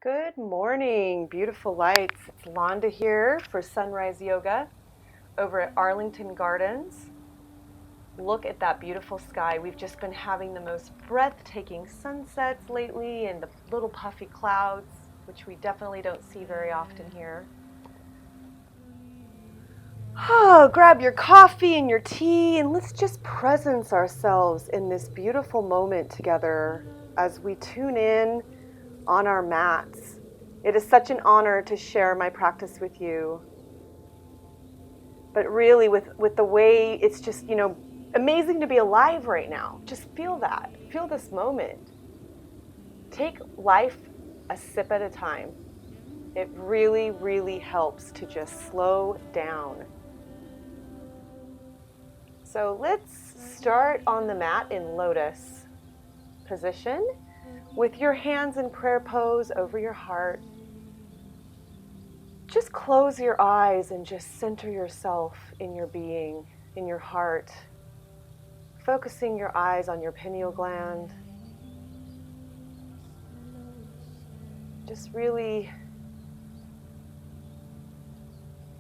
Good morning, beautiful lights. It's Landa here for Sunrise Yoga over at Arlington Gardens. Look at that beautiful sky. We've just been having the most breathtaking sunsets lately and the little puffy clouds, which we definitely don't see very often here. Oh, grab your coffee and your tea and let's just presence ourselves in this beautiful moment together as we tune in on our mats. It is such an honor to share my practice with you. But really with the way it's just, amazing to be alive right now. Just feel that. Feel this moment. Take life a sip at a time. It really, really helps to just slow down. So let's start on the mat in lotus position with your hands in prayer pose over your heart. Just close your eyes and just center yourself in your being, in your heart, focusing your eyes on your pineal gland. Just really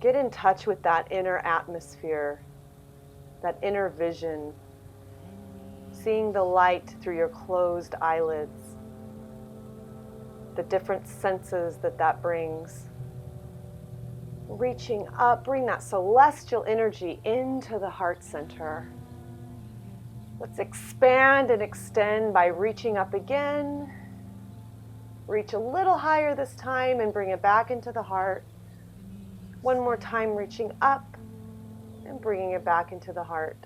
get in touch with that inner atmosphere, that inner vision, seeing the light through your closed eyelids, the different senses that brings. Reaching up, bring that celestial energy into the heart center. Let's expand and extend by reaching up again. Reach a little higher this time and bring it back into the heart. One more time, reaching up and bringing it back into the heart.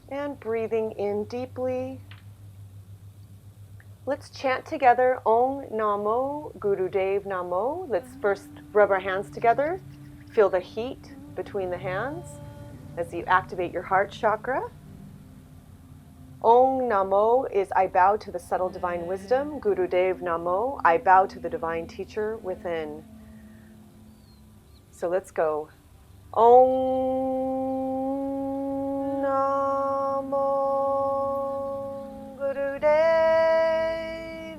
And breathing in deeply. Let's chant together Om Namo Gurudev Namo. Let's first rub our hands together. Feel the heat between the hands as you activate your heart chakra. Om Namo is I bow to the subtle divine wisdom. Gurudev Namo, I bow to the divine teacher within. So let's go. Om Namo Gurudev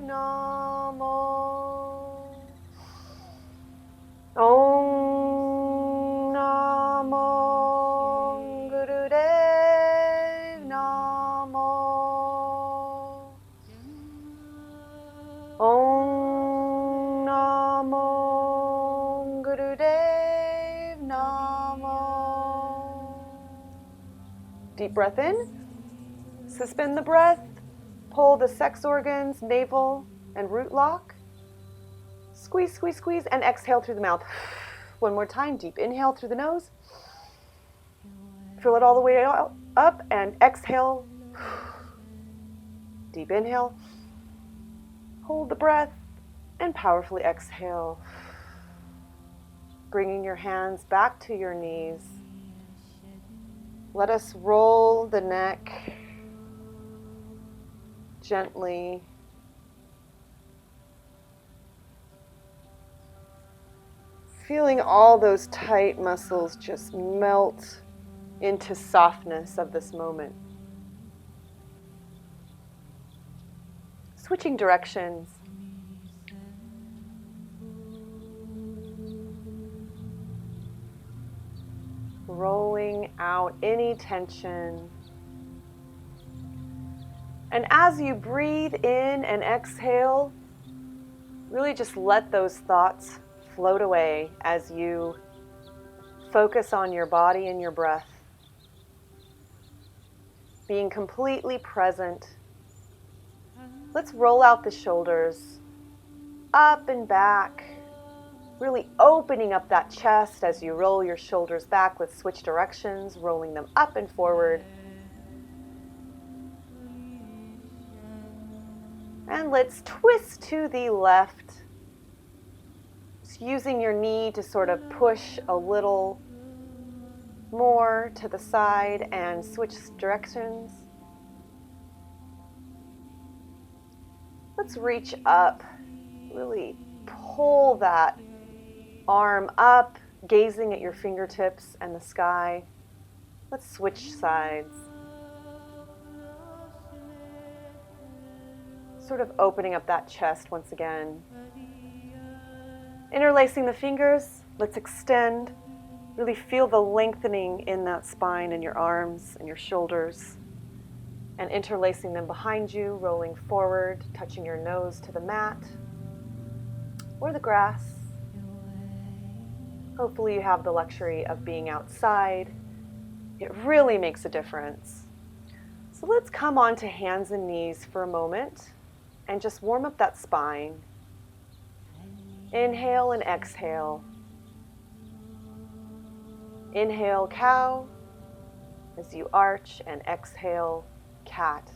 Namo. Om Namo Gurudev Namo. Om Namo Gurudev Namo. Deep breath in. Suspend the breath. Pull the sex organs, navel, and root lock. Squeeze, squeeze, squeeze, and exhale through the mouth. One more time. Deep inhale through the nose. Fill it all the way up and exhale. Deep inhale. Hold the breath and powerfully exhale. Bringing your hands back to your knees. Let us roll the neck gently. Feeling all those tight muscles just melt into softness of this moment. Switching directions. Rolling out any tension. And as you breathe in and exhale, really just let those thoughts float away as you focus on your body and your breath. Being completely present. Let's roll out the shoulders, up and back, really opening up that chest as you roll your shoulders back. Let's switch directions, rolling them up and forward. And let's twist to the left, just using your knee to sort of push a little more to the side and switch directions. Let's reach up, really pull that arm up, gazing at your fingertips and the sky. Let's switch sides. Sort of opening up that chest once again. Interlacing the fingers, let's extend. Really feel the lengthening in that spine in your arms and your shoulders. And interlacing them behind you, rolling forward, touching your nose to the mat or the grass. Hopefully you have the luxury of being outside. It really makes a difference. So let's come on to hands and knees for a moment and just warm up that spine. Inhale and exhale. Inhale, cow, as you arch, and exhale, cat,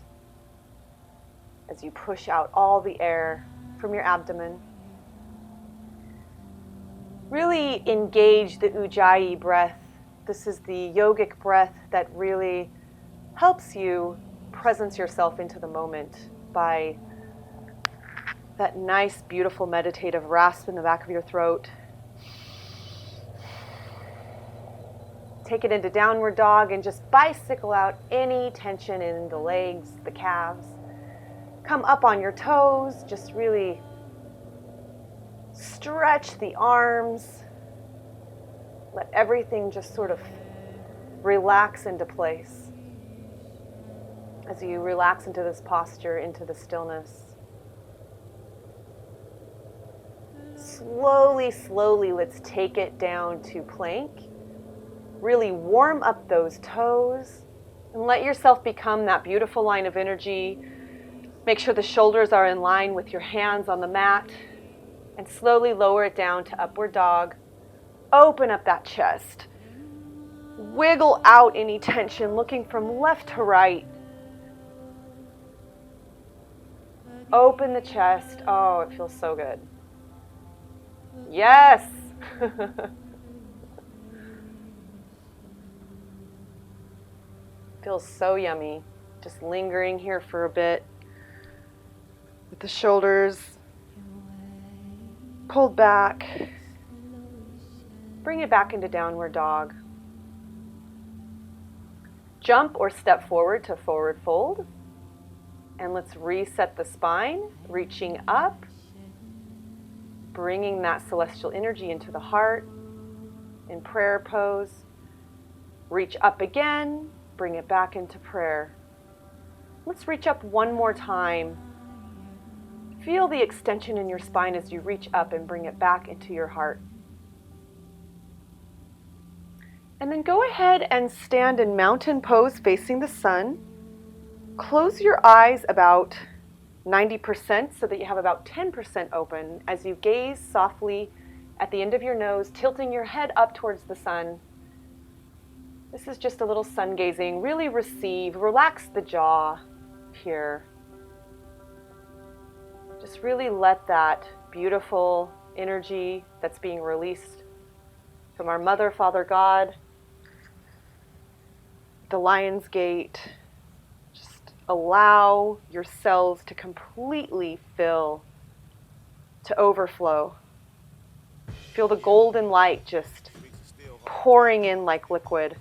as you push out all the air from your abdomen. Really engage the Ujjayi breath. This is the yogic breath that really helps you presence yourself into the moment by that nice, beautiful, meditative rasp in the back of your throat. Take it into downward dog and just bicycle out any tension in the legs, the calves. Come up on your toes, just really stretch the arms. Let everything just sort of relax into place. As you relax into this posture, into the stillness. Slowly, slowly, let's take it down to plank. Really warm up those toes and let yourself become that beautiful line of energy. Make sure the shoulders are in line with your hands on the mat and slowly lower it down to upward dog. Open up that chest. Wiggle out any tension, looking from left to right. Open the chest. Oh, it feels so good. Yes. Feels so yummy. Just lingering here for a bit with the shoulders pulled back. Bring it back into downward dog. Jump or step forward to forward fold. And let's reset the spine, reaching up, bringing that celestial energy into the heart in prayer pose. Reach up again. Bring it back into prayer. Let's reach up one more time. Feel the extension in your spine as you reach up and bring it back into your heart. And then go ahead and stand in mountain pose facing the sun. Close your eyes about 90% so that you have about 10% open as you gaze softly at the end of your nose, tilting your head up towards the sun. This is just a little sun gazing. Really receive, relax the jaw here. Just really let that beautiful energy that's being released from our Mother, Father, God, the Lion's Gate, just allow your cells to completely fill, to overflow. Feel the golden light just pouring in like liquid.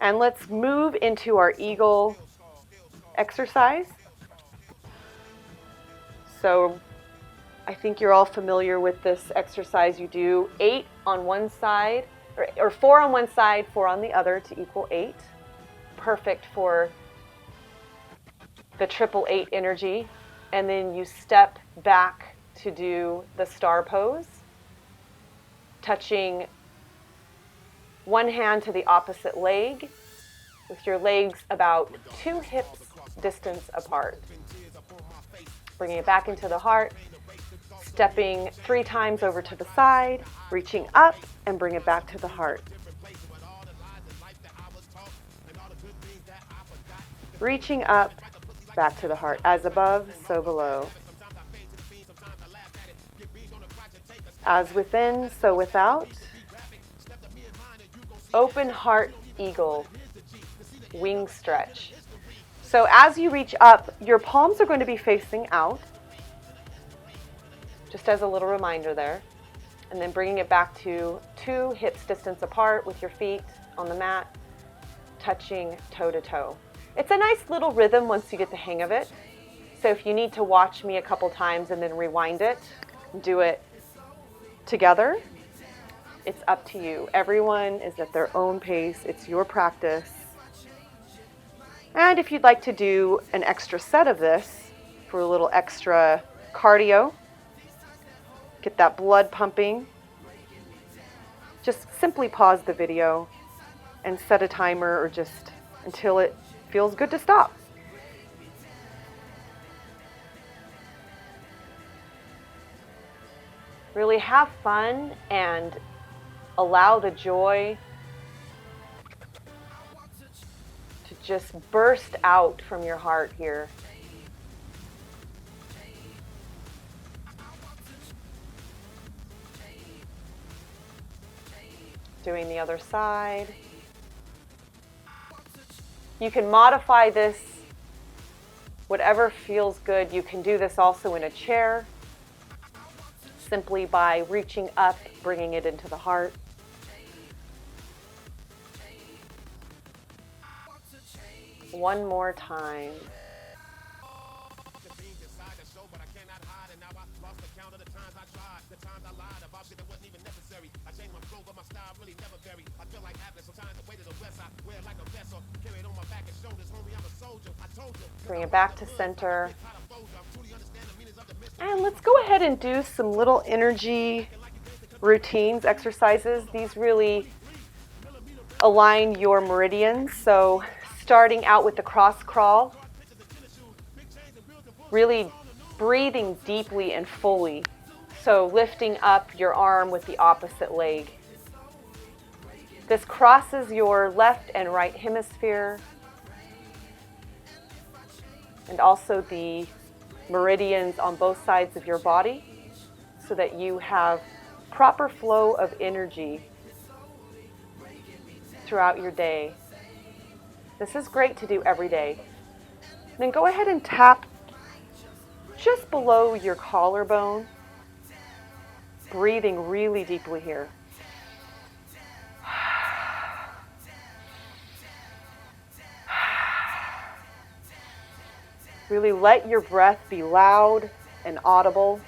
And let's move into our eagle exercise. So I think you're all familiar with this exercise. You do 8 on one side, or 4 on one side, 4 on the other to equal 8. Perfect for the 888 energy. And then you step back to do the star pose, touching one hand to the opposite leg, with your legs about 2 hips distance apart. Bringing it back into the heart, stepping 3 times over to the side, reaching up, and bring it back to the heart. Reaching up, back to the heart. As above, so below. As within, so without. Open heart eagle, wing stretch. So as you reach up, your palms are going to be facing out, just as a little reminder there. And then bringing it back to 2 hips distance apart with your feet on the mat, touching toe to toe. It's a nice little rhythm once you get the hang of it. So if you need to watch me a couple times and then rewind it, do it together, it's up to you. Everyone is at their own pace. It's your practice. And if you'd like to do an extra set of this for a little extra cardio, get that blood pumping, just simply pause the video and set a timer or just until it feels good to stop. Really have fun and allow the joy to just burst out from your heart here. Doing the other side. You can modify this whatever feels good. You can do this also in a chair, simply by reaching up, bringing it into the heart. One more time. Bring it back to center. And let's go ahead and do some little energy routines, exercises. These really align your meridians. So starting out with the cross crawl, really breathing deeply and fully. So lifting up your arm with the opposite leg. This crosses your left and right hemisphere, and also the meridians on both sides of your body, so that you have proper flow of energy throughout your day. This is great to do every day. Then go ahead and tap just below your collarbone, breathing really deeply here. Really let your breath be loud and audible.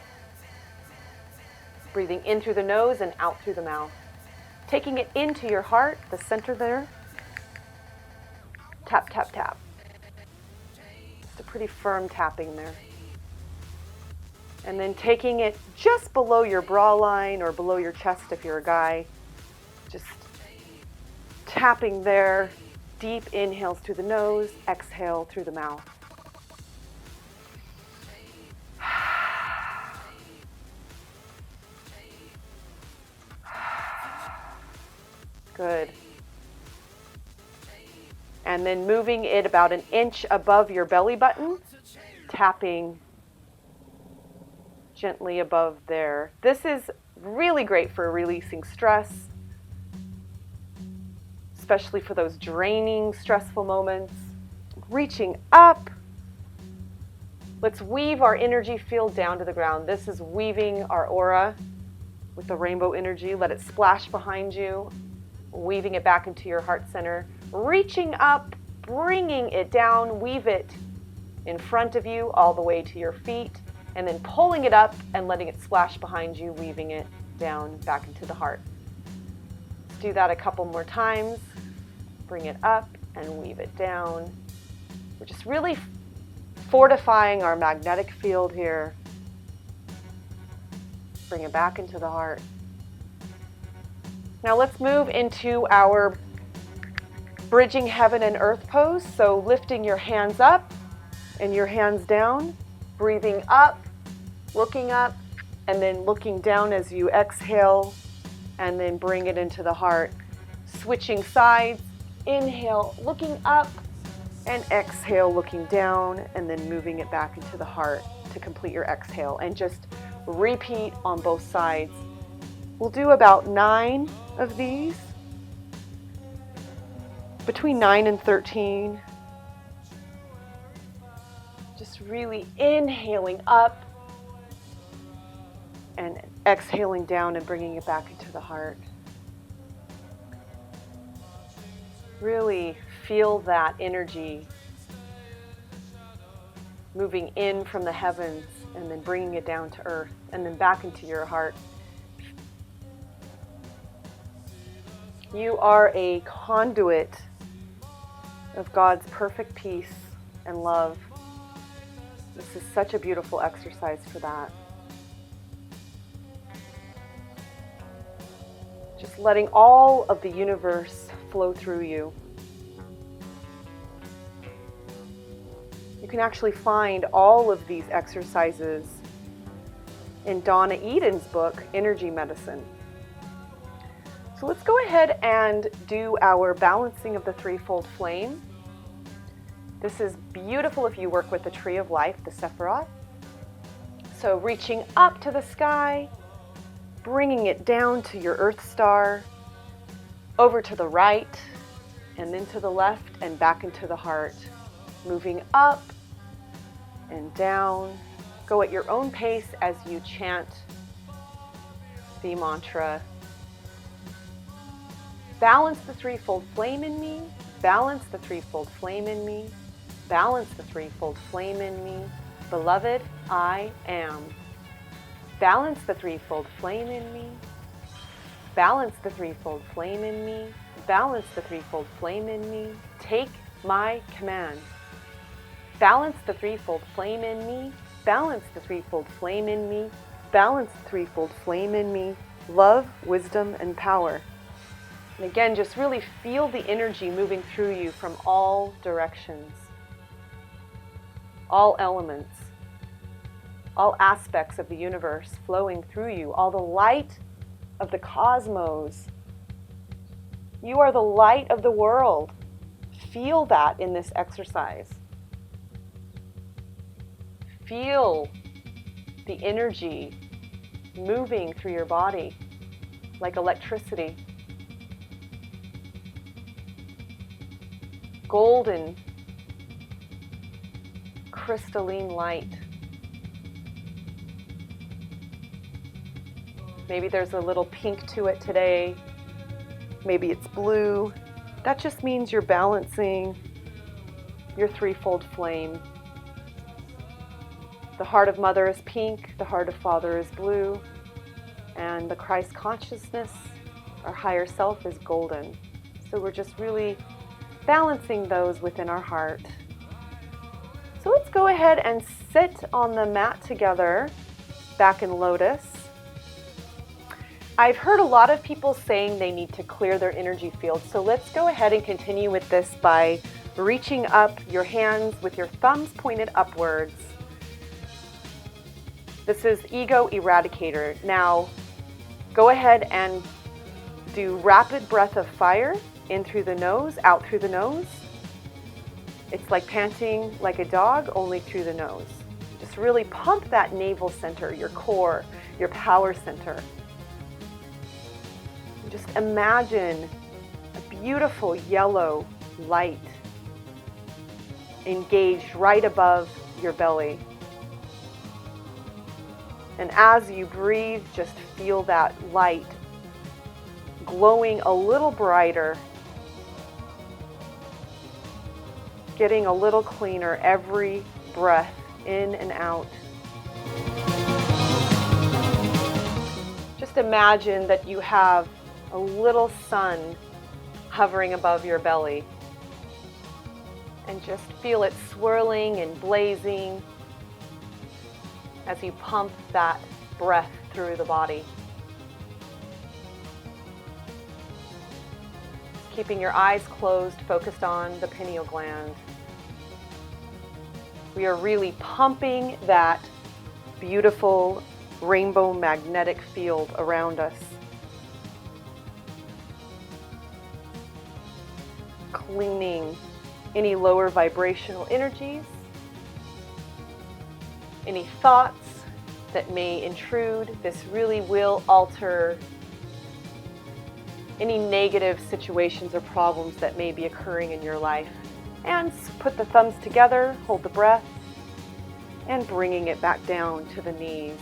Breathing in through the nose and out through the mouth. Taking it into your heart, the center there. Tap, tap, tap. Just a pretty firm tapping there. And then taking it just below your bra line or below your chest if you're a guy. Just tapping there. Deep inhales through the nose, exhale through the mouth. Good. And then moving it about an inch above your belly button, tapping gently above there. This is really great for releasing stress, especially for those draining, stressful moments. Reaching up. Let's weave our energy field down to the ground. This is weaving our aura with the rainbow energy. Let it splash behind you. Weaving it back into your heart center, reaching up, bringing it down, weave it in front of you all the way to your feet, and then pulling it up and letting it splash behind you, weaving it down back into the heart. Let's do that a couple more times. Bring it up and weave it down. We're just really fortifying our magnetic field here. Bring it back into the heart. Now let's move into our bridging heaven and earth pose. So lifting your hands up and your hands down, breathing up, and then looking down as you exhale, and then bring it into the heart. Switching sides, inhale, looking up, and exhale, looking down, and then moving it back into the heart to complete your exhale. And just repeat on both sides. We'll do about 9 of these, between 9 and 13. Just really inhaling up and exhaling down and bringing it back into the heart. Really feel that energy moving in from the heavens and then bringing it down to earth and then back into your heart. You are a conduit of God's perfect peace and love. This is such a beautiful exercise for that. Just letting all of the universe flow through you. You can actually find all of these exercises in Donna Eden's book, Energy Medicine. So let's go ahead and do our balancing of the threefold flame. This is beautiful if you work with the tree of life, the Sephiroth. So reaching up to the sky, bringing it down to your earth star, over to the right, and then to the left, and back into the heart. Moving up and down. Go at your own pace as you chant the mantra. Balance the threefold flame in me. Balance the threefold flame in me. Balance the threefold flame in me. Beloved, I am. Balance the threefold flame in me. Balance the threefold flame in me. Balance the threefold flame in me. Take my command. Balance the threefold flame in me. Balance the threefold flame in me. Balance the threefold flame in me. Love, wisdom, and power. And again, just really feel the energy moving through you from all directions, all elements, all aspects of the universe flowing through you, all the light of the cosmos. You are the light of the world. Feel that in this exercise. Feel the energy moving through your body like electricity. Golden, crystalline light. Maybe there's a little pink to it today. Maybe it's blue. That just means you're balancing your threefold flame. The heart of Mother is pink, the heart of Father is blue, and the Christ consciousness, our higher self, is golden. So we're just really balancing those within our heart. So let's go ahead and sit on the mat together, back in lotus. I've heard a lot of people saying they need to clear their energy field. So let's go ahead and continue with this by reaching up your hands with your thumbs pointed upwards. This is Ego Eradicator. Now, go ahead and do rapid breath of fire. In through the nose, out through the nose. It's like panting like a dog, only through the nose. Just really pump that navel center, your core, your power center. Just imagine a beautiful yellow light engaged right above your belly. And as you breathe, just feel that light glowing a little brighter, getting a little cleaner every breath in and out. Just imagine that you have a little sun hovering above your belly, and just feel it swirling and blazing as you pump that breath through the body. Keeping your eyes closed, focused on the pineal gland. We are really pumping that beautiful rainbow magnetic field around us. Cleaning any lower vibrational energies, any thoughts that may intrude. This really will alter any negative situations or problems that may be occurring in your life. And put the thumbs together, hold the breath, and bringing it back down to the knees.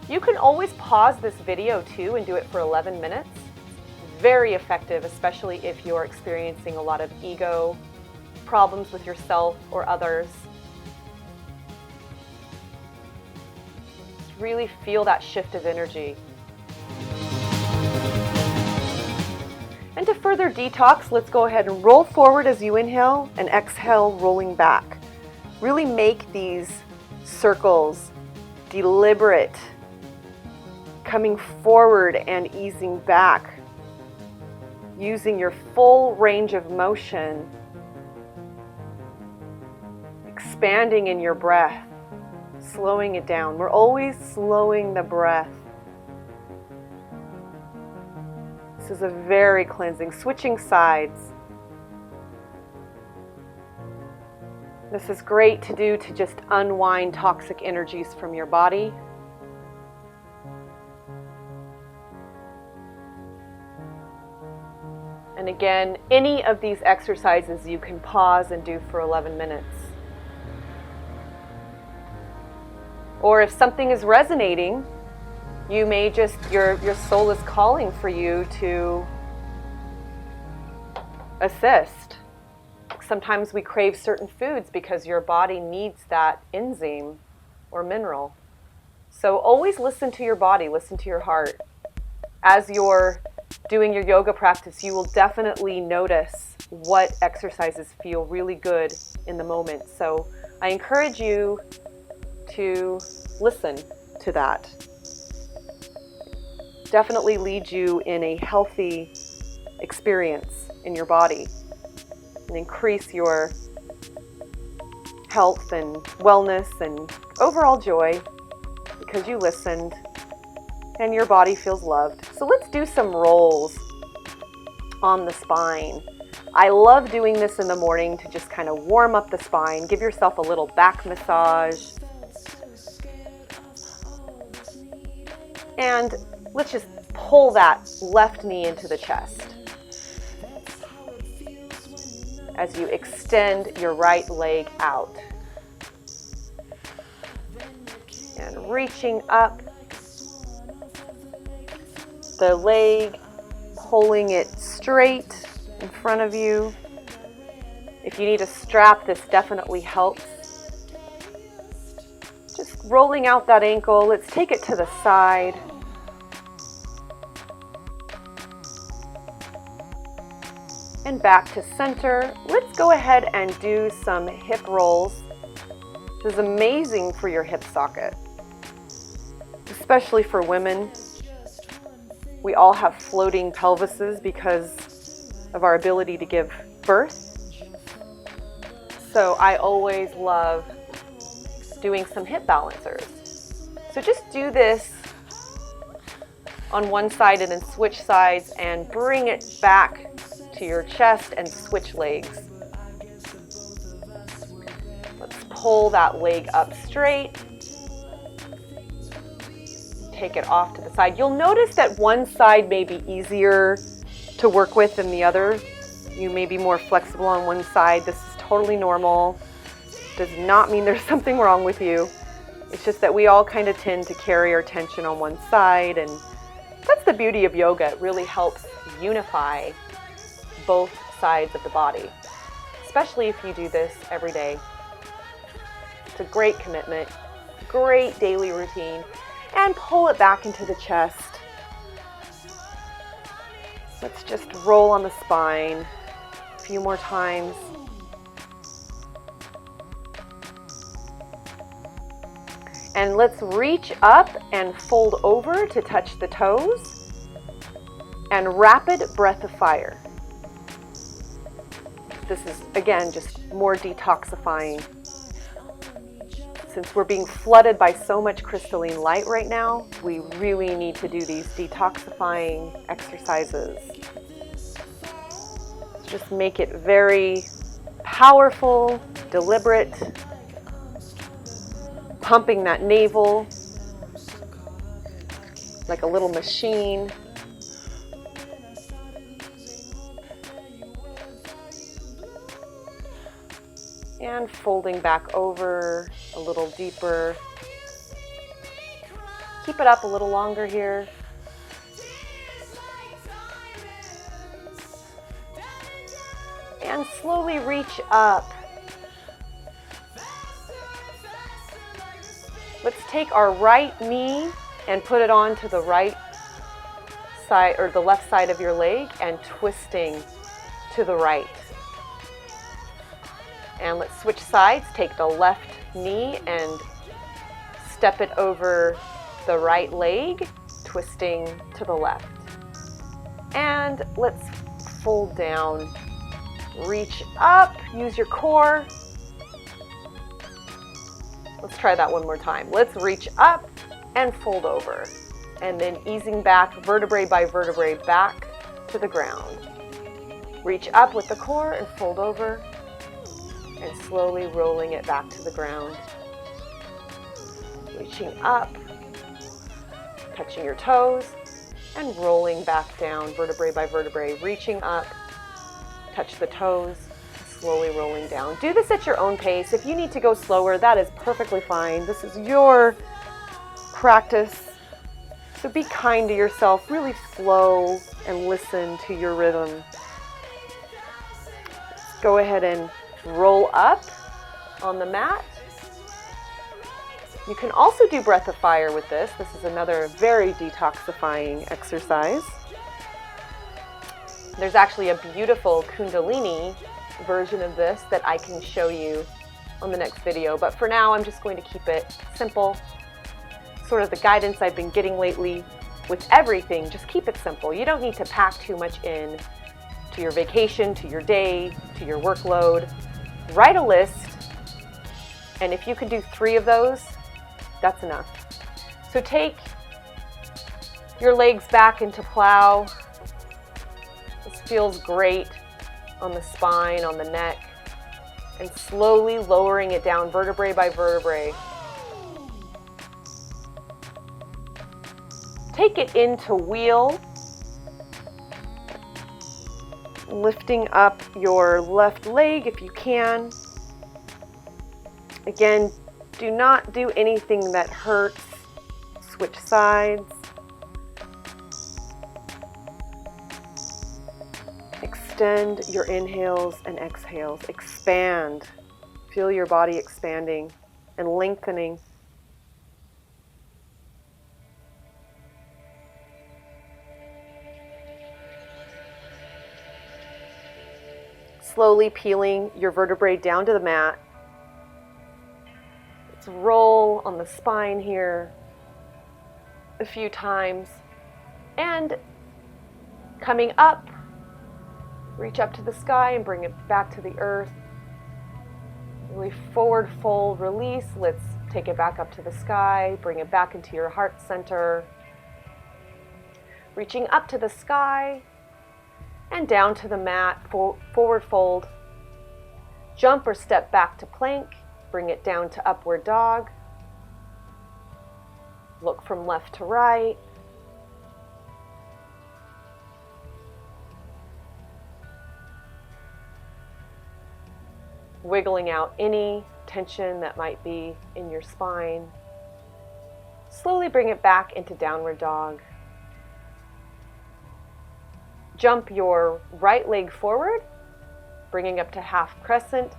You can always pause this video too and do it for 11 minutes. Very effective, especially if you're experiencing a lot of ego problems with yourself or others. really feel that shift of energy. And to further detox, let's go ahead and roll forward as you inhale and exhale, rolling back. Really make these circles deliberate, coming forward and easing back, using your full range of motion, expanding in your breath, slowing it down. We're always slowing the breath. This is a very cleansing. Switching sides. This is great to do to just unwind toxic energies from your body. And again, any of these exercises you can pause and do for 11 minutes. Or if something is resonating, you may just, your soul is calling for you to assist. Sometimes we crave certain foods because your body needs that enzyme or mineral. So always listen to your body, listen to your heart. As you're doing your yoga practice, you will definitely notice what exercises feel really good in the moment. So I encourage you to listen to that. Definitely lead you in a healthy experience in your body and increase your health and wellness and overall joy because you listened and your body feels loved. So let's do some rolls on the spine. I love doing this in the morning to just kind of warm up the spine, give yourself a little back massage. And let's just pull that left knee into the chest as you extend your right leg out. And reaching up the leg, pulling it straight in front of you. If you need a strap, this definitely helps. Just rolling out that ankle. Let's take it to the side. And back to center. Let's go ahead and do some hip rolls. This is amazing for your hip socket, especially for women. We all have floating pelvises because of our ability to give birth. So I always love doing some hip balancers. So just do this on one side and then switch sides and bring it back to your chest and switch legs. Let's pull that leg up straight. Take it off to the side. You'll notice that one side may be easier to work with than the other. You may be more flexible on one side. This is totally normal. Does not mean there's something wrong with you. It's just that we all kind of tend to carry our tension on one side, and that's the beauty of yoga. It really helps unify both sides of the body, especially if you do this every day. It's a great commitment, great daily routine, and pull it back into the chest. Let's just roll on the spine a few more times. And let's reach up and fold over to touch the toes, and rapid breath of fire. This is, again, just more detoxifying. Since we're being flooded by so much crystalline light right now, we really need to do these detoxifying exercises. Just make it very powerful, deliberate, pumping that navel like a little machine. And folding back over a little deeper. Keep it up a little longer here. And slowly reach up. Let's take our right knee and put it onto the right side or the left side of your leg and twisting to the right. And let's switch sides. Take the left knee and step it over the right leg, twisting to the left. And let's fold down, reach up, use your core. Let's try that one more time. Let's reach up and fold over. And then easing back, vertebrae by vertebrae, back to the ground. Reach up with the core and fold over, and slowly rolling it back to the ground. Reaching up, touching your toes, and rolling back down, vertebrae by vertebrae, reaching up, touch the toes, slowly rolling down. Do this at your own pace. If you need to go slower, that is perfectly fine. This is your practice. So be kind to yourself, really flow and listen to your rhythm. Go ahead and roll up on the mat. You can also do breath of fire with this. This is another very detoxifying exercise. There's actually a beautiful Kundalini version of this that I can show you on the next video. But for now, I'm just going to keep it simple. Sort of the guidance I've been getting lately with everything. Just keep it simple. You don't need to pack too much in to your vacation, to your day, to your workload. Write a list, and if you can do 3 of those, that's enough. So take your legs back into plow. This feels great on the spine, on the neck, and slowly lowering it down vertebrae by vertebrae. Take it into wheel, lifting up your left leg if you can. Again, do not do anything that hurts. Switch sides. Extend your inhales and exhales. Expand. Feel your body expanding and lengthening. Slowly peeling your vertebrae down to the mat. Let's roll on the spine here a few times. And coming up, reach up to the sky and bring it back to the earth. Really forward fold, release. Let's take it back up to the sky, bring it back into your heart center. Reaching up to the sky and down to the mat, forward fold. Jump or step back to plank, bring it down to upward dog. Look from left to right. Wiggling out any tension that might be in your spine. Slowly bring it back into downward dog. Jump your right leg forward, bringing up to half crescent.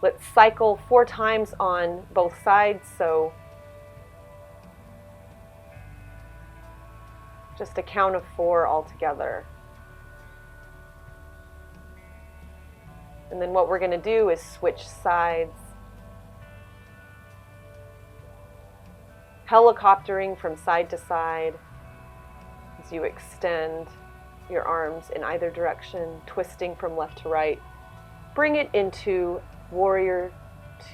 Let's cycle 4 times on both sides, so just a count of 4 altogether. And then what we're going to do is switch sides. Helicoptering from side to side as you extend your arms in either direction, twisting from left to right. Bring it into warrior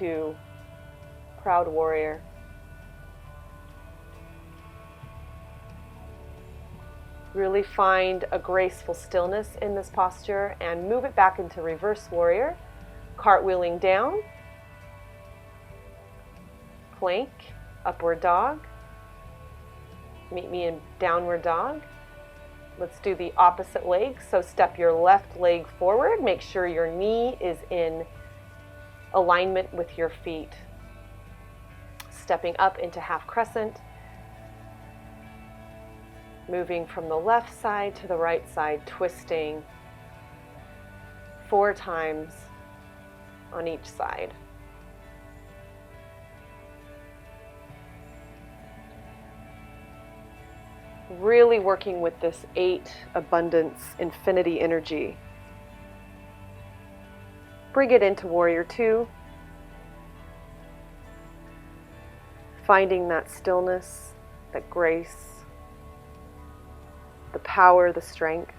2, proud warrior. Really find a graceful stillness in this posture and move it back into reverse warrior. Cartwheeling down, plank, upward dog. Meet me in downward dog. Let's do the opposite leg. So step your left leg forward. Make sure your knee is in alignment with your feet. Stepping up into half crescent. Moving from the left side to the right side, twisting 4 times on each side. Really working with this 8 abundance infinity energy. Bring it into warrior 2. Finding that stillness, that grace, the power, the strength,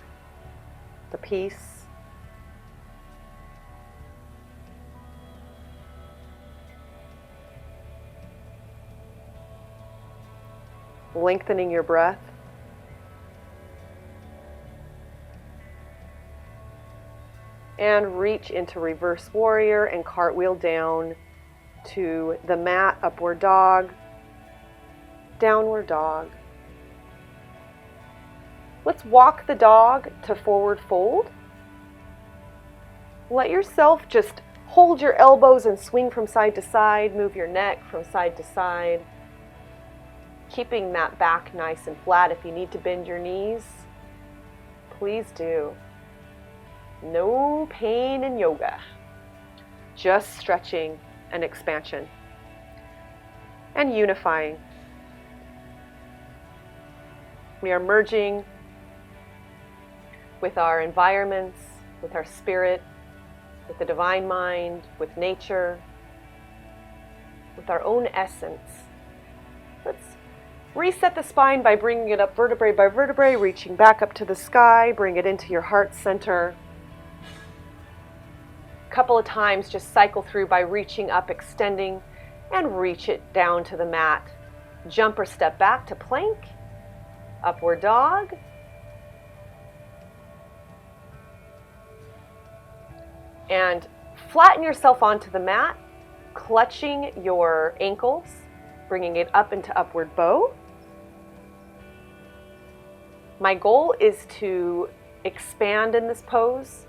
the peace. Lengthening your breath. And reach into reverse warrior and cartwheel down to the mat, upward dog, downward dog. Let's walk the dog to forward fold. Let yourself just hold your elbows and swing from side to side, move your neck from side to side, keeping that back nice and flat. If you need to bend your knees, please do. No pain in yoga, just stretching and expansion and unifying. We are merging with our environments, with our spirit, with the divine mind, with nature, with our own essence. Let's reset the spine by bringing it up vertebrae by vertebrae, reaching back up to the sky. Bring it into your heart center. Couple of times, just cycle through by reaching up, extending, and reach it down to the mat. Jump or step back to plank, upward dog, and flatten yourself onto the mat, clutching your ankles, bringing it up into upward bow. My goal is to expand in this pose.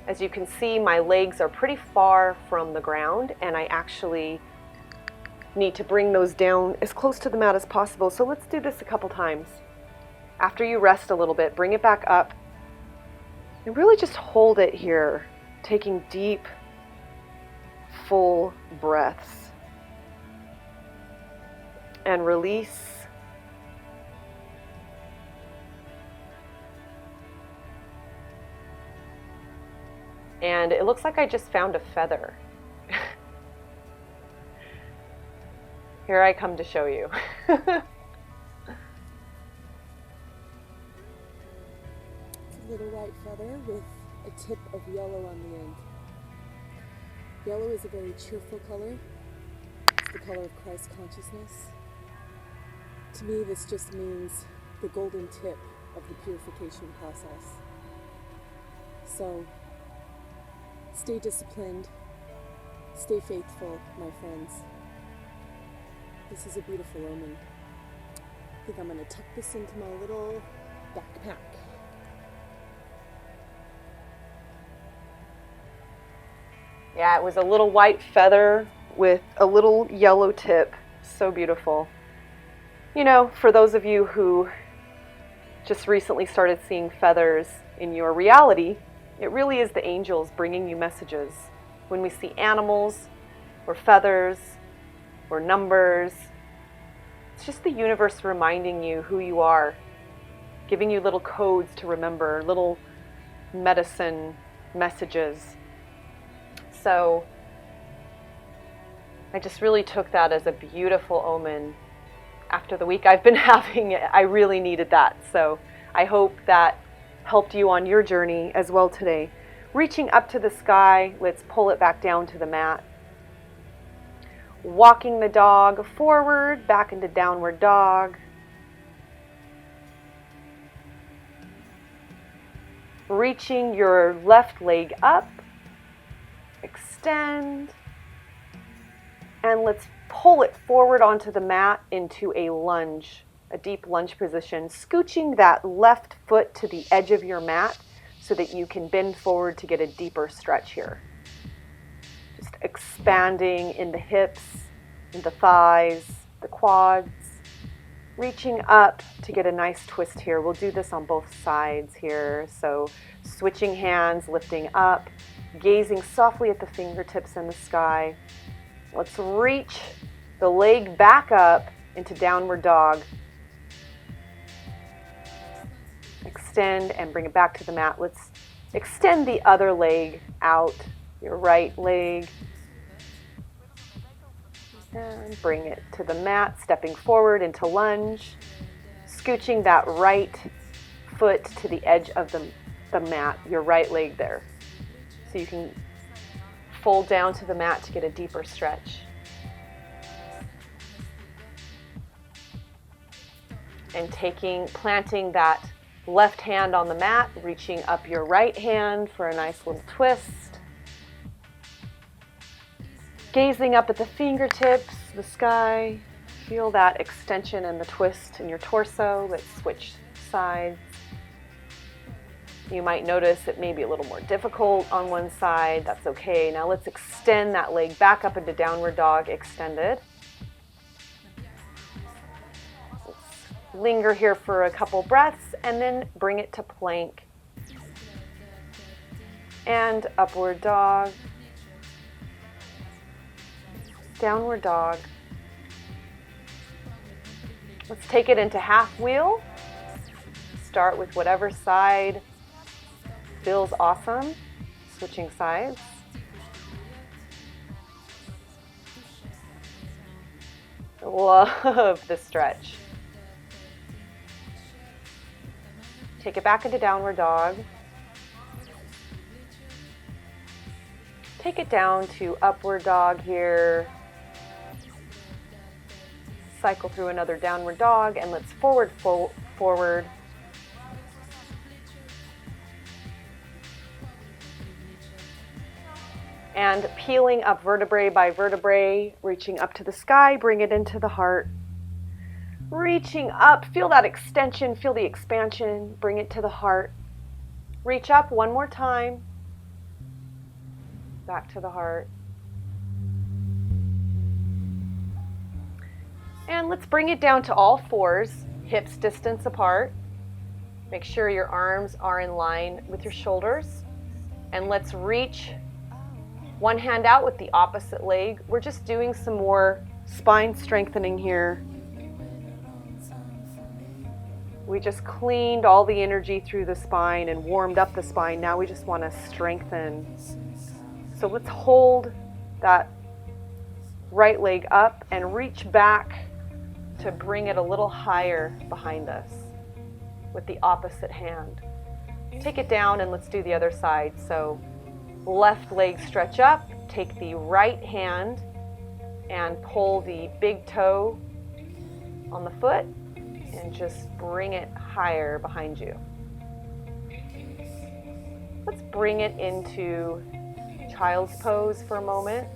As you can see, my legs are pretty far from the ground, and I actually need to bring those down as close to the mat as possible. So let's do this a couple times. After you rest a little bit, bring it back up and really just hold it here, taking deep, full breaths. And release. And it looks like I just found a feather. Here I come to show you. It's a little white feather with a tip of yellow on the end. Yellow is a very cheerful color. It's the color of Christ consciousness. To me, this just means the golden tip of the purification process. So, stay disciplined, stay faithful, my friends. This is a beautiful omen. I think I'm going to tuck this into my little backpack. Yeah, it was a little white feather with a little yellow tip. So beautiful. You know, for those of you who just recently started seeing feathers in your reality, it really is the angels bringing you messages. When we see animals or feathers or numbers, it's just the universe reminding you who you are, giving you little codes to remember, little medicine messages. So I just really took that as a beautiful omen. After the week I've been having, I really needed that. So I hope that helped you on your journey as well today. Reaching up to the sky, let's pull it back down to the mat. Walking the dog forward, back into downward dog. Reaching your left leg up, extend, and let's pull it forward onto the mat into a lunge. A deep lunge position, scooching that left foot to the edge of your mat so that you can bend forward to get a deeper stretch here. Just expanding in the hips, in the thighs, the quads, reaching up to get a nice twist here. We'll do this on both sides here. So switching hands, lifting up, gazing softly at the fingertips in the sky. Let's reach the leg back up into downward dog. extend and bring it back to the mat. Let's extend the other leg out, your right leg. And bring it to the mat, stepping forward into lunge, scooching that right foot to the edge of the mat, your right leg there. So you can fold down to the mat to get a deeper stretch. And planting that left hand on the mat, reaching up your right hand for a nice little twist. Gazing up at the fingertips, the sky. Feel that extension and the twist in your torso. Let's switch sides. You might notice it may be a little more difficult on one side. That's okay. Now let's extend that leg back up into downward dog, extended. Let's linger here for a couple breaths and then bring it to plank. And upward dog. Downward dog. Let's take it into half wheel. Start with whatever side feels awesome. Switching sides. Love the stretch. Take it back into downward dog. Take it down to upward dog here. Cycle through another downward dog and let's forward. And peeling up vertebrae by vertebrae, reaching up to the sky, bring it into the heart. Reaching up, feel that extension, feel the expansion, bring it to the heart. Reach up one more time. Back to the heart. And let's bring it down to all fours, hips distance apart. Make sure your arms are in line with your shoulders. And let's reach one hand out with the opposite leg. We're just doing some more spine strengthening here. We just cleaned all the energy through the spine and warmed up the spine. Now we just want to strengthen. So let's hold that right leg up and reach back to bring it a little higher behind us with the opposite hand. Take it down and let's do the other side. So left leg stretch up, take the right hand and pull the big toe on the foot and just bring it higher behind you. Let's bring it into child's pose for a moment.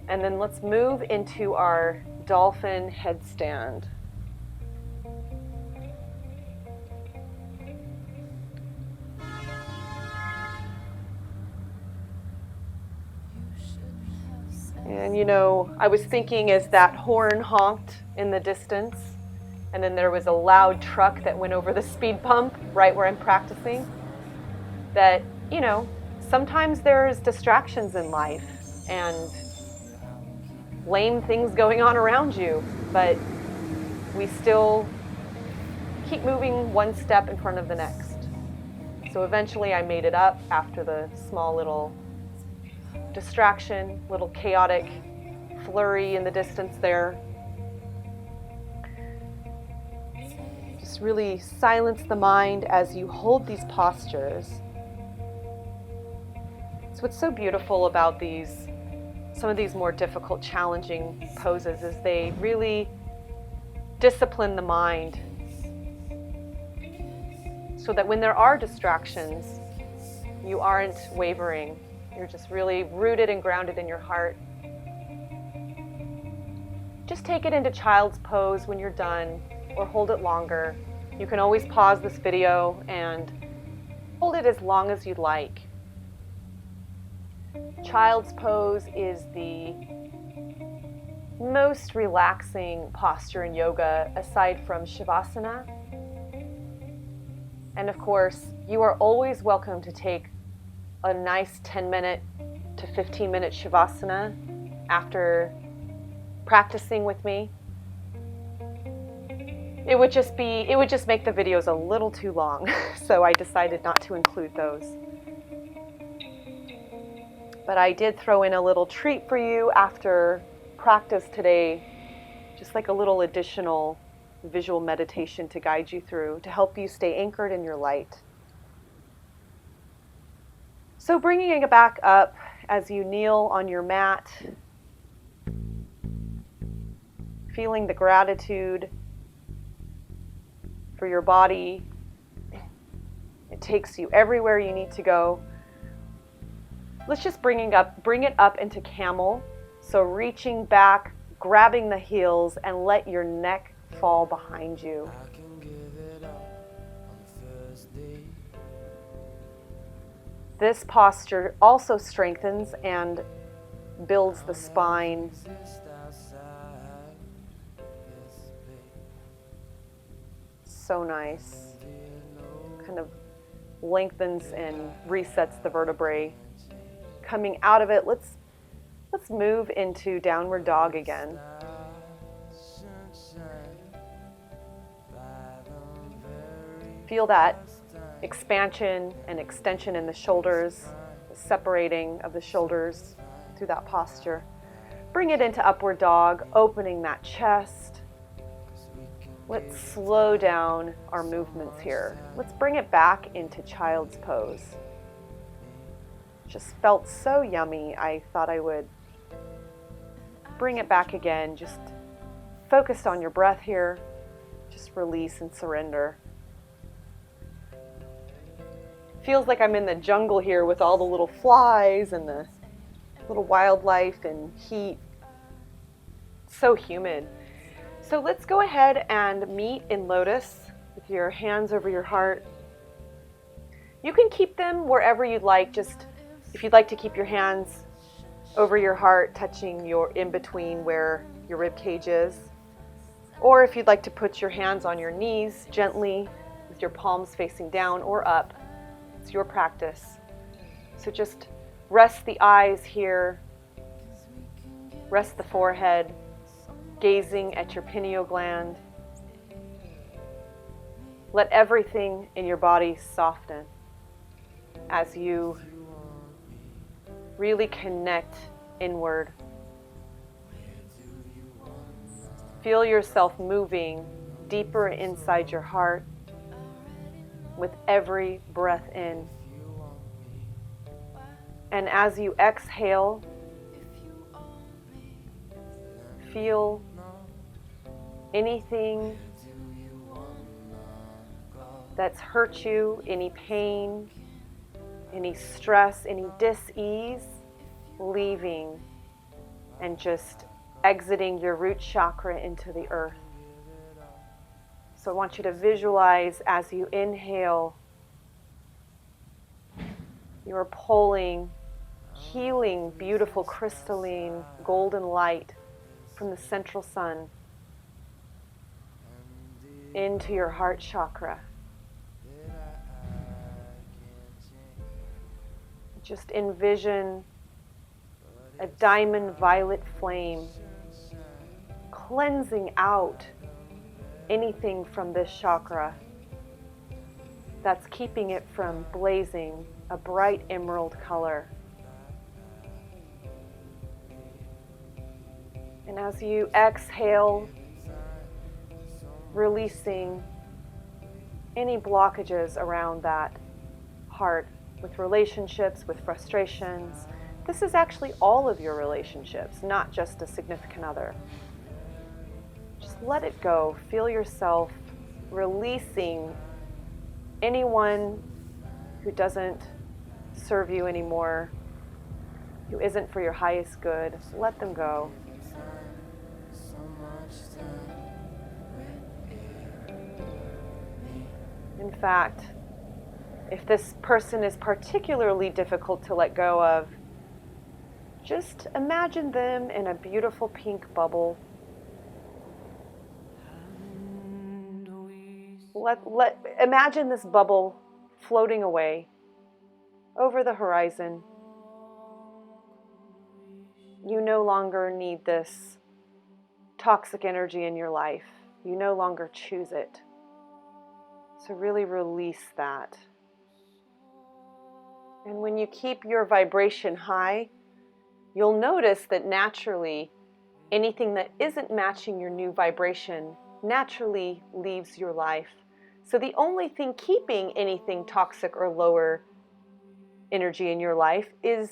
And then let's move into our dolphin headstand. And I was thinking as that horn honked in the distance, and then there was a loud truck that went over the speed bump right where I'm practicing, that, sometimes there's distractions in life and lame things going on around you, but we still keep moving one step in front of the next. So eventually I made it up after the small little distraction, little chaotic flurry in the distance there. Just really silence the mind as you hold these postures. So what's so beautiful about some of these more difficult, challenging poses is they really discipline the mind so that when there are distractions, you aren't wavering. You're just really rooted and grounded in your heart. Just take it into child's pose when you're done, or hold it longer. You can always pause this video and hold it as long as you'd like. Child's pose is the most relaxing posture in yoga aside from Shavasana. And of course, you are always welcome to take a nice 10-minute to 15-minute Shavasana after practicing with me. it would just make the videos a little too long. So I decided not to include those. But I did throw in a little treat for you after practice today, just like a little additional visual meditation to guide you through, to help you stay anchored in your light. So bringing it back up as you kneel on your mat, feeling the gratitude for your body. It takes you everywhere you need to go. Let's just bring it up into camel. So reaching back, grabbing the heels, and let your neck fall behind you. This posture also strengthens and builds the spine. So nice. Kind of lengthens and resets the vertebrae. Coming out of it, let's move into downward dog again. Feel that expansion and extension in the shoulders, the separating of the shoulders through that posture. Bring it into upward dog, opening that chest. Let's slow down our movements here. Let's bring it back into child's pose. Just felt so yummy, I thought I would bring it back again. Just focused on your breath here. Just release and surrender. Feels like I'm in the jungle here with all the little flies and the little wildlife and heat. So humid. So let's go ahead and meet in lotus with your hands over your heart. You can keep them wherever you'd like. Just if you'd like to keep your hands over your heart, touching your in between where your rib cage is. Or if you'd like to put your hands on your knees gently with your palms facing down or up. It's your practice. So just rest the eyes here. Rest the forehead, gazing at your pineal gland. Let everything in your body soften as you really connect inward. Feel yourself moving deeper inside your heart with every breath in. And as you exhale, feel anything that's hurt you, any pain, any stress, any dis-ease, leaving and just exiting your root chakra into the earth. So I want you to visualize as you inhale, you are pulling healing, beautiful, crystalline, golden light from the central sun into your heart chakra. Just envision a diamond violet flame cleansing out anything from this chakra that's keeping it from blazing a bright emerald color. And as you exhale, releasing any blockages around that heart with relationships, with frustrations. This is actually all of your relationships, not just a significant other. Just let it go. Feel yourself releasing anyone who doesn't serve you anymore, who isn't for your highest good. Let them go. In fact, if this person is particularly difficult to let go of, just imagine them in a beautiful pink bubble. Imagine this bubble floating away over the horizon. You no longer need this toxic energy in your life. You no longer choose it. So really release that. And when you keep your vibration high, you'll notice that naturally anything that isn't matching your new vibration naturally leaves your life. So the only thing keeping anything toxic or lower energy in your life is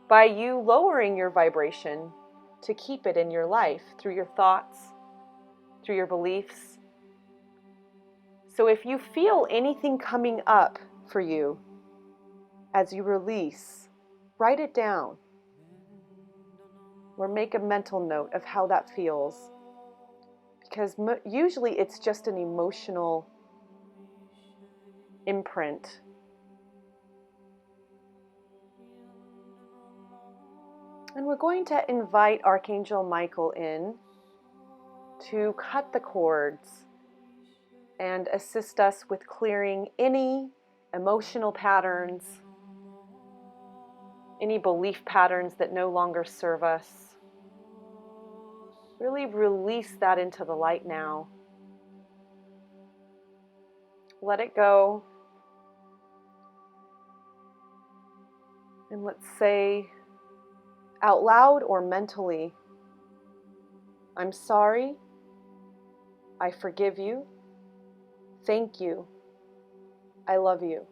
by you lowering your vibration to keep it in your life through your thoughts, through your beliefs. So if you feel anything coming up for you as you release, write it down or make a mental note of how that feels. Because usually it's just an emotional imprint. And we're going to invite Archangel Michael in to cut the cords and assist us with clearing any emotional patterns, any belief patterns that no longer serve us. Really release that into the light now. Let it go. And let's say out loud or mentally, I'm sorry, I forgive you, thank you, I love you.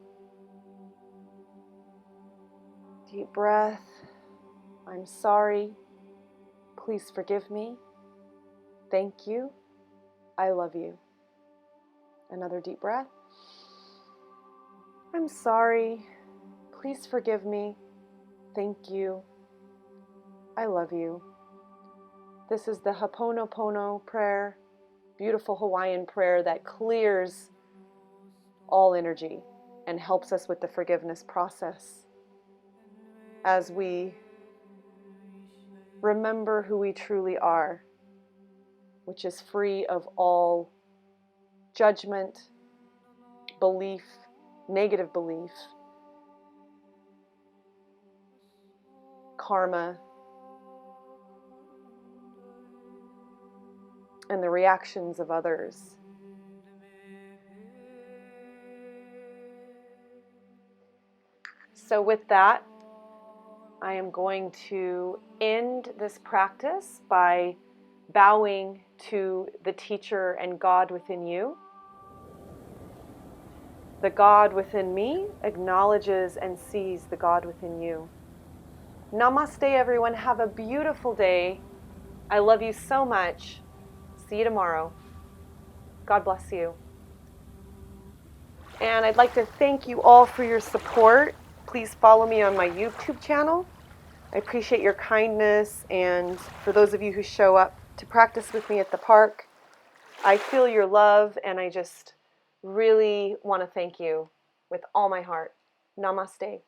Deep breath. I'm sorry, please forgive me, thank you, I love you. Another deep breath. I'm sorry, please forgive me, thank you, I love you. This is the Ho'oponopono prayer, beautiful Hawaiian prayer that clears all energy and helps us with the forgiveness process as we remember who we truly are, which is free of all judgment, belief, negative belief, karma, and the reactions of others. So with that, I am going to end this practice by bowing to the teacher and God within you. The God within me acknowledges and sees the God within you. Namaste, everyone. Have a beautiful day. I love you so much. See you tomorrow. God bless you. And I'd like to thank you all for your support. Please follow me on my YouTube channel. I appreciate your kindness, and for those of you who show up to practice with me at the park, I feel your love, and I just really want to thank you with all my heart. Namaste.